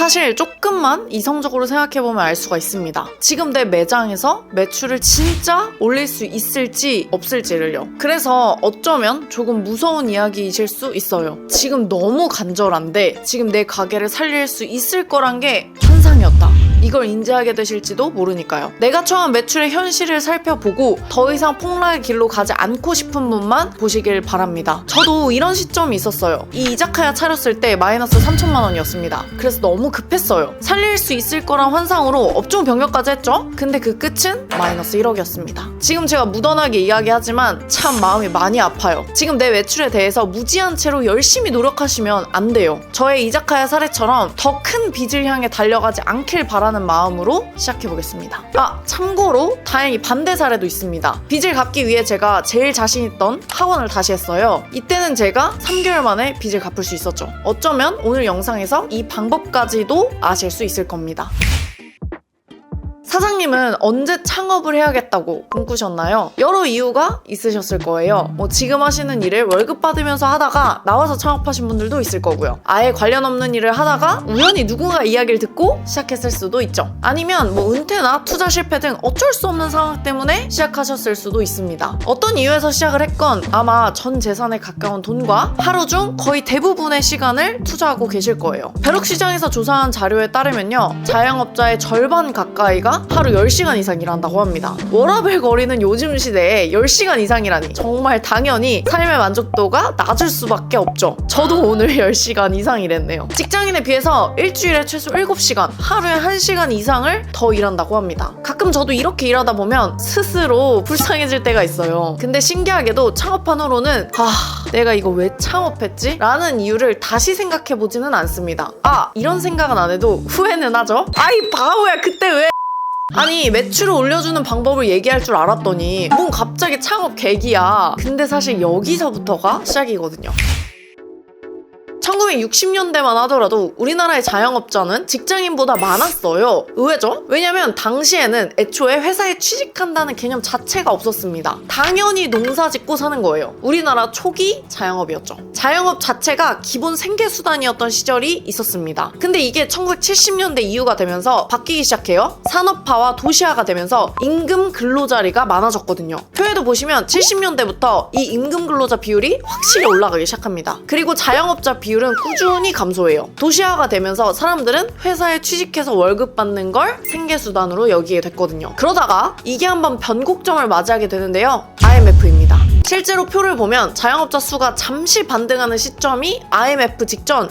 사실 조금만 이성적으로 생각해보면 알 수가 있습니다. 지금 내 매장에서 매출을 진짜 올릴 수 있을지 없을지를요. 그래서 어쩌면 조금 무서운 이야기이실 수 있어요. 지금 너무 간절한데 지금 내 가게를 살릴 수 있을 거란 게 환상이었다. 이걸 인지하게 되실지도 모르니까요. 내가 처한 매출의 현실을 살펴보고 더 이상 폭락의 길로 가지 않고 싶은 분만 보시길 바랍니다. 저도 이런 시점이 있었어요. 이 이자카야 차렸을 때 마이너스 3천만 원이었습니다. 그래서 너무 급했어요. 살릴 수 있을 거란 환상으로 업종 변경까지 했죠? 근데 그 끝은 마이너스 1억이었습니다. 지금 제가 무던하게 이야기하지만 참 마음이 많이 아파요. 지금 내 매출에 대해서 무지한 채로 열심히 노력하시면 안 돼요. 저의 이자카야 사례처럼 더 큰 빚을 향해 달려가지 않길 바라는 마음으로 시작해보겠습니다. 참고로 다행히 반대 사례도 있습니다. 빚을 갚기 위해 제가 제일 자신 있던 학원을 다시 했어요. 이때는 제가 3개월 만에 빚을 갚을 수 있었죠. 어쩌면 오늘 영상에서 이 방법까지도 아실 수 있을 겁니다. 사장님은 언제 창업을 해야겠다고 꿈꾸셨나요? 여러 이유가 있으셨을 거예요. 지금 하시는 일을 월급 받으면서 하다가 나와서 창업하신 분들도 있을 거고요. 아예 관련 없는 일을 하다가 우연히 누군가 이야기를 듣고 시작했을 수도 있죠. 아니면 은퇴나 투자 실패 등 어쩔 수 없는 상황 때문에 시작하셨을 수도 있습니다. 어떤 이유에서 시작을 했건 아마 전 재산에 가까운 돈과 하루 중 거의 대부분의 시간을 투자하고 계실 거예요. 벼룩시장에서 조사한 자료에 따르면요, 자영업자의 절반 가까이가 하루 10시간 이상 일한다고 합니다. 워라밸 거리는 요즘 시대에 10시간 이상이라니 정말 당연히 삶의 만족도가 낮을 수밖에 없죠. 저도 오늘 10시간 이상 일했네요. 직장인에 비해서 일주일에 최소 7시간, 하루에 1시간 이상을 더 일한다고 합니다. 가끔 저도 이렇게 일하다 보면 스스로 불쌍해질 때가 있어요. 근데 신기하게도 창업한 후로는 내가 이거 왜 창업했지? 라는 이유를 다시 생각해보지는 않습니다. 이런 생각은 안 해도 후회는 하죠. 아이 바보야, 그때 왜 아니 매출을 올려주는 방법을 얘기할 줄 알았더니 뭔 갑자기 창업 계기야. 근데 사실 여기서부터가 시작이거든요. 1960년대만 하더라도 우리나라의 자영업자는 직장인보다 많았어요. 의외죠? 왜냐면 당시에는 애초에 회사에 취직한다는 개념 자체가 없었습니다. 당연히 농사 짓고 사는 거예요. 우리나라 초기 자영업이었죠. 자영업 자체가 기본 생계수단이었던 시절이 있었습니다. 근데 이게 1970년대 이후가 되면서 바뀌기 시작해요. 산업화와 도시화가 되면서 임금 근로자리가 많아졌거든요. 표에도 보시면 70년대부터 이 임금 근로자 비율이 확실히 올라가기 시작합니다. 그리고 자영업자 비율은 꾸준히 감소해요. 도시화가 되면서 사람들은 회사에 취직해서 월급 받는 걸 생계수단으로 여기게 됐거든요. 그러다가 이게 한번 변곡점을 맞이하게 되는데요. IMF입니다. 실제로 표를 보면 자영업자 수가 잠시 반등하는 시점이 IMF 직전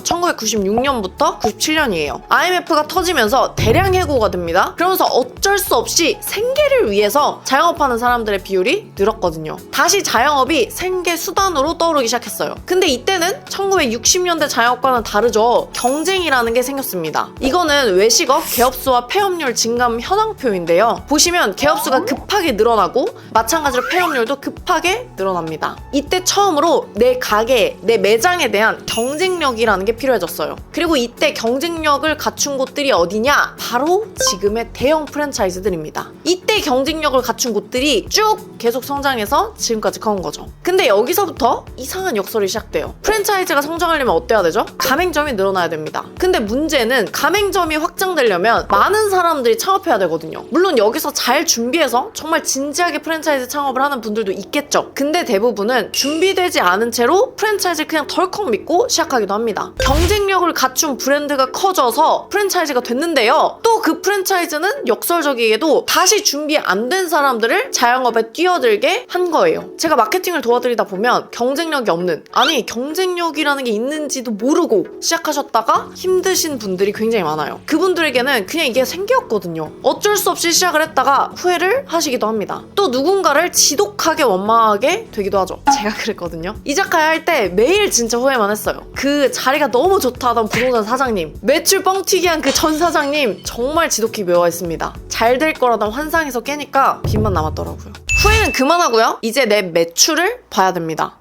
1996년부터 97년이에요. IMF가 터지면서 대량 해고가 됩니다. 그러면서 어쩔 수 없이 생계를 위해서 자영업하는 사람들의 비율이 늘었거든요. 다시 자영업이 생계 수단으로 떠오르기 시작했어요. 근데 이때는 1960년대 자영업과는 다르죠. 경쟁이라는 게 생겼습니다. 이거는 외식업, 개업수와 폐업률 증감 현황표인데요. 보시면 개업수가 급하게 늘어나고 마찬가지로 폐업률도 급하게 늘어납니다. 이때 처음으로 내 가게, 내 매장에 대한 경쟁력이라는 게 필요해졌어요. 그리고 이때 경쟁력을 갖춘 곳들이 어디냐? 바로 지금의 대형 프랜차이즈들입니다. 이때 경쟁력을 갖춘 곳들이 쭉 계속 성장해서 지금까지 커온 거죠. 근데 여기서부터 이상한 역설이 시작돼요. 프랜차이즈가 성장하려면 어때야 되죠? 가맹점이 늘어나야 됩니다. 근데 문제는 가맹점이 확장되려면 많은 사람들이 창업해야 되거든요. 물론 여기서 잘 준비해서 정말 진지하게 프랜차이즈 창업을 하는 분들도 있겠죠. 근데 대부분은 준비되지 않은 채로 프랜차이즈를 그냥 덜컥 믿고 시작하기도 합니다. 경쟁력을 갖춘 브랜드가 커져서 프랜차이즈가 됐는데요. 또 그 프랜차이즈는 역설적이게도 다시 준비 안 된 사람들을 자영업에 뛰어들게 한 거예요. 제가 마케팅을 도와드리다 보면 경쟁력이 없는, 아니 경쟁력이라는 게 있는지도 모르고 시작하셨다가 힘드신 분들이 굉장히 많아요. 그분들에게는 그냥 이게 생계였거든요. 어쩔 수 없이 시작을 했다가 후회를 하시기도 합니다. 또 누군가를 지독하게 원망하게 되기도 하죠. 제가 그랬거든요. 이자카야 할 때 매일 진짜 후회만 했어요. 그 자리가 너무 좋다 하던 부동산 사장님, 매출 뻥튀기한 그 전 사장님 정말 지독히 미워했습니다. 잘 될 거라던 환상에서 깨니까 빚만 남았더라고요. 후회는 그만하고요. 이제 내 매출을 봐야 됩니다.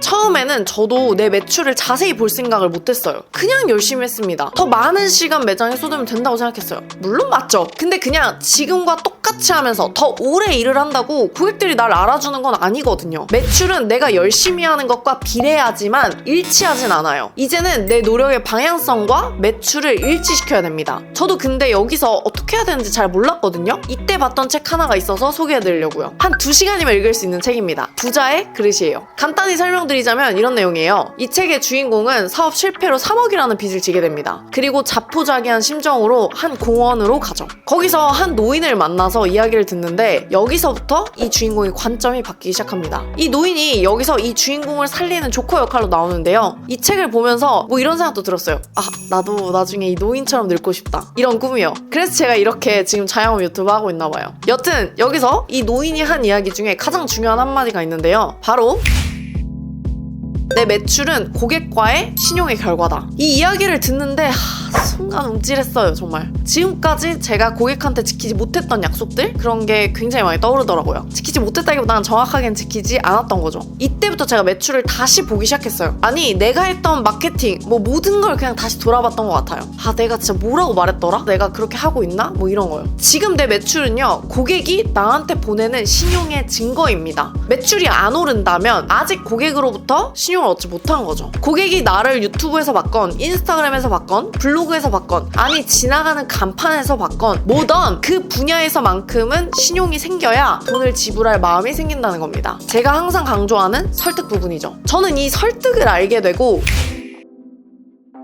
처음에는 저도 내 매출을 자세히 볼 생각을 못했어요. 그냥 열심히 했습니다. 더 많은 시간 매장에 쏟으면 된다고 생각했어요. 물론 맞죠. 근데 그냥 지금과 똑같이 하면서 더 오래 일을 한다고 고객들이 날 알아주는 건 아니거든요. 매출은 내가 열심히 하는 것과 비례하지만 일치하진 않아요. 이제는 내 노력의 방향성과 매출을 일치시켜야 됩니다. 저도 근데 여기서 어떻게 해야 되는지 잘 몰랐거든요. 이때 봤던 책 하나가 있어서 소개해드리려고요. 한 2시간이면 읽을 수 있는 책입니다. 부자의 그릇이에요. 간단히 설명드리자면 이런 내용이에요. 이 책의 주인공은 사업 실패로 3억이라는 빚을 지게 됩니다. 그리고 자포자기한 심정으로 한 공원으로 가죠. 거기서 한 노인을 만나서 이야기를 듣는데 여기서부터 이 주인공의 관점이 바뀌기 시작합니다. 이 노인이 여기서 이 주인공을 살리는 조커 역할로 나오는데요. 이 책을 보면서 뭐 이런 생각도 들었어요. 아, 나도 나중에 이 노인처럼 늙고 싶다. 이런 꿈이요. 그래서 제가 이렇게 지금 자영업 유튜브 하고 있나 봐요. 여튼 여기서 이 노인이 한 이야기 중에 가장 중요한 한마디가 있는데요. 바로 내 매출은 고객과의 신용의 결과다. 이 이야기를 듣는데 순간 움찔했어요. 정말 지금까지 제가 고객한테 지키지 못했던 약속들, 그런 게 굉장히 많이 떠오르더라고요. 지키지 못했다기보다는 정확하게는 지키지 않았던 거죠. 이때부터 제가 매출을 다시 보기 시작했어요. 아니, 내가 했던 마케팅 뭐 모든 걸 그냥 다시 돌아봤던 것 같아요. 아, 내가 진짜 뭐라고 말했더라? 내가 그렇게 하고 있나? 뭐 이런 거요. 지금 내 매출은요, 고객이 나한테 보내는 신용의 증거입니다. 매출이 안 오른다면 아직 고객으로부터 신용을 얻지 못한 거죠. 고객이 나를 유튜브에서 봤건 인스타그램에서 봤건 블로그에서 봤건, 아니 지나가는 간판에서 봤건, 뭐든 그 분야에서만큼은 신용이 생겨야 돈을 지불할 마음이 생긴다는 겁니다. 제가 항상 강조하는 설득 부분이죠. 저는 이 설득을 알게 되고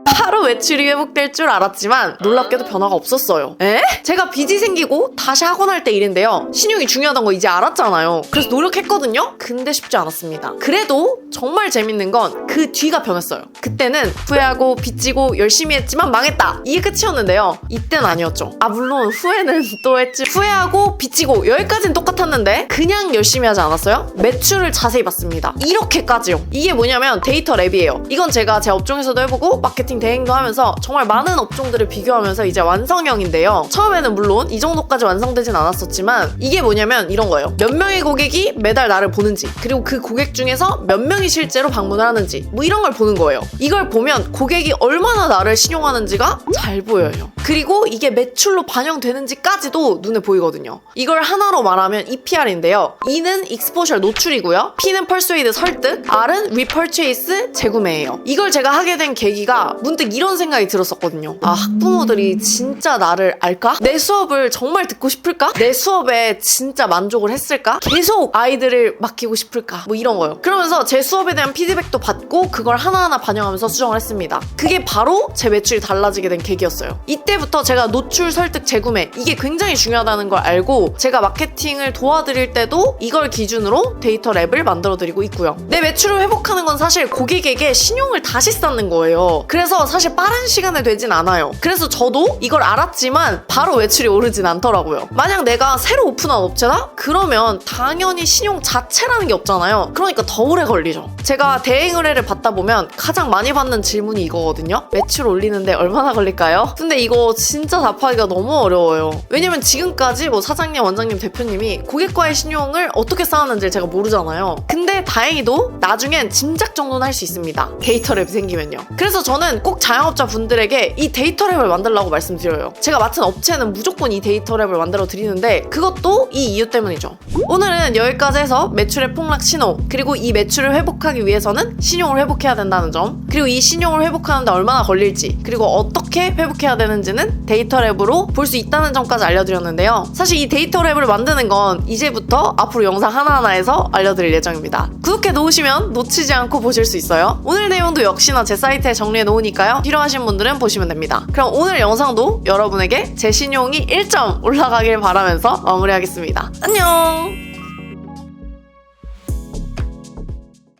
바로 매출이 회복될 줄 알았지만 놀랍게도 변화가 없었어요. 에? 제가 빚이 생기고 다시 학원 할 때 일인데요. 신용이 중요하다는 거 이제 알았잖아요. 그래서 노력했거든요. 근데 쉽지 않았습니다. 그래도 정말 재밌는 건 그 뒤가 변했어요. 그때는 후회하고 빚지고 열심히 했지만 망했다. 이게 끝이었는데요. 이때는 아니었죠. 아, 물론 후회는 또 했지. 후회하고 빚지고 여기까지는 똑같았는데 그냥 열심히 하지 않았어요? 매출을 자세히 봤습니다. 이렇게까지요. 이게 뭐냐면 데이터 랩이에요. 이건 제가 제 업종에서도 해보고 마케팅 대행도 하면서 정말 많은 업종들을 비교하면서 이제 완성형인데요. 처음에는 물론 이 정도까지 완성되진 않았었지만 이게 뭐냐면 이런 거예요. 몇 명의 고객이 매달 나를 보는지, 그리고 그 고객 중에서 몇 명이 실제로 방문을 하는지, 뭐 이런 걸 보는 거예요. 이걸 보면 고객이 얼마나 나를 신용하는지가 잘 보여요. 그리고 이게 매출로 반영되는지까지도 눈에 보이거든요. 이걸 하나로 말하면 EPR인데요. E는 exposure 노출이고요. P는 persuade 설득, R은 repurchase 재구매예요. 이걸 제가 하게 된 계기가 문득 이런 생각이 들었었거든요. 아, 학부모들이 진짜 나를 알까? 내 수업을 정말 듣고 싶을까? 내 수업에 진짜 만족을 했을까? 계속 아이들을 맡기고 싶을까? 뭐 이런 거요. 그러면서 제 수업에 대한 피드백도 받고 그걸 하나하나 반영하면서 수정을 했습니다. 그게 바로 제 매출이 달라지게 된 계기였어요. 이때부터 제가 노출, 설득, 재구매, 이게 굉장히 중요하다는 걸 알고 제가 마케팅을 도와드릴 때도 이걸 기준으로 데이터 랩을 만들어드리고 있고요. 내 매출을 회복하는 건 사실 고객에게 신용을 다시 쌓는 거예요. 그래서 사실 빠른 시간에 되진 않아요. 그래서 저도 이걸 알았지만 바로 매출이 오르진 않더라고요. 만약 내가 새로 오픈한 업체다? 그러면 당연히 신용 자체라는 게 없잖아요. 그러니까 더 오래 걸리죠. 제가 대행 의뢰를 받다 보면 가장 많이 받는 질문이 이거거든요. 매출 올리는데 얼마나 걸릴까요? 근데 이거 진짜 답하기가 너무 어려워요. 왜냐면 지금까지 뭐 사장님, 원장님, 대표님이 고객과의 신용을 어떻게 쌓았는지 제가 모르잖아요. 근데 다행히도 나중엔 짐작 정도는 할 수 있습니다. 데이터 랩이 생기면요. 그래서 저는 꼭 자영업자 분들에게 이 데이터 랩을 만들라고 말씀드려요. 제가 맡은 업체는 무조건 이 데이터 랩을 만들어 드리는데 그것도 이 이유 때문이죠. 오늘은 여기까지 해서 매출의 폭락 신호, 그리고 이 매출을 회복하기 위해서는 신용을 회복해야 된다는 점, 그리고 이 신용을 회복하는데 얼마나 걸릴지, 그리고 어떻게 회복해야 되는지는 데이터 랩으로 볼 수 있다는 점까지 알려드렸는데요. 사실 이 데이터 랩을 만드는 건 이제부터 앞으로 영상 하나하나에서 알려드릴 예정입니다. 구독해 놓으시면 놓치지 않고 보실 수 있어요. 오늘 내용도 역시나 제 사이트에 정리해 놓으니까요. 필요하신 분들은 보시면 됩니다. 그럼 오늘 영상도 여러분에게 제 신용이 1점 올라가길 바라면서 마무리하겠습니다. 안녕!